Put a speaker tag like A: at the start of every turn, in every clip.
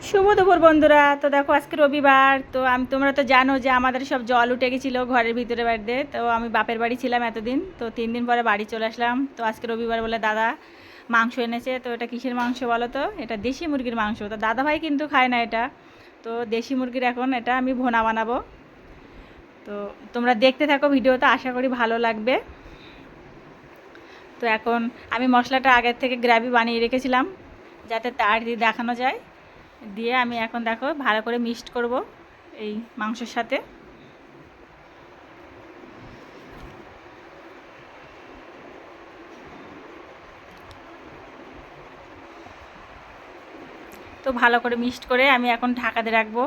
A: শুভ দুপুর বন্ধুরা। তো দেখো আজকে রবিবার, তো তোমরা তো জানো যে আমাদের সব জল উঠে গেছিলো ঘরের ভিতরে বাড়িতে। তো আমি বাপের বাড়ি ছিলাম এতদিন, তো 3 দিন পরে বাড়ি চলে আসলাম। তো আজকে রবিবার বলে দাদা মাংস এনেছে। তো এটা কিসের মাংস বলো তো? এটা দেশি মুরগির মাংস। তো দাদা ভাই কিন্তু খায় না এটা। তো দেশি মুরগির এখন এটা আমি ভোনা বানাবো। তো তোমরা দেখতে থাকো ভিডিওটা, আশা করি ভালো লাগবে। তো এখন আমি মশলাটা আগের থেকে গ্রেভি বানিয়ে রেখেছিলাম যাতে তাড়াতাড়ি দেখানো যায়। দিয়ে আমি এখন দেখো ভালো করে মিক্সড করব এই মাংসের সাথে। তো ভালো করে মিক্সড করে আমি এখন ঢাকাতে রাখবো।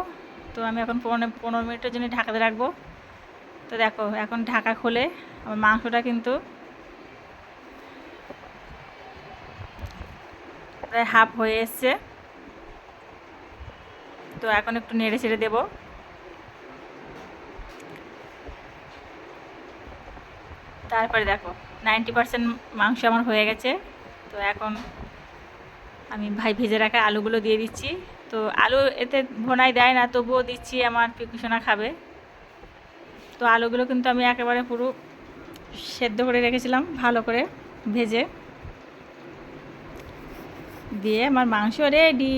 A: তো আমি এখন 15 মিনিটের জন্য ঢাকাতে রাখবো। তো দেখো এখন ঢাকা খুলে আমার মাংসটা কিন্তু প্রায় হাফ হয়ে এসছে। তো এখন একটু নেড়ে ছেড়ে দেবো। তারপরে দেখো 90% মাংস আমার হয়ে গেছে। তো এখন আমি ভেজে রাখা আলুগুলো দিয়ে দিচ্ছি। তো আলু এতে ভোনাই দেয় না, তবুও দিচ্ছি, আমার পিকুসোনা খাবে। তো আলুগুলো কিন্তু আমি একেবারে পুরো সেদ্ধ করে রেখেছিলাম ভালো করে ভেজে। দিয়ে আমার মাংস রেডি।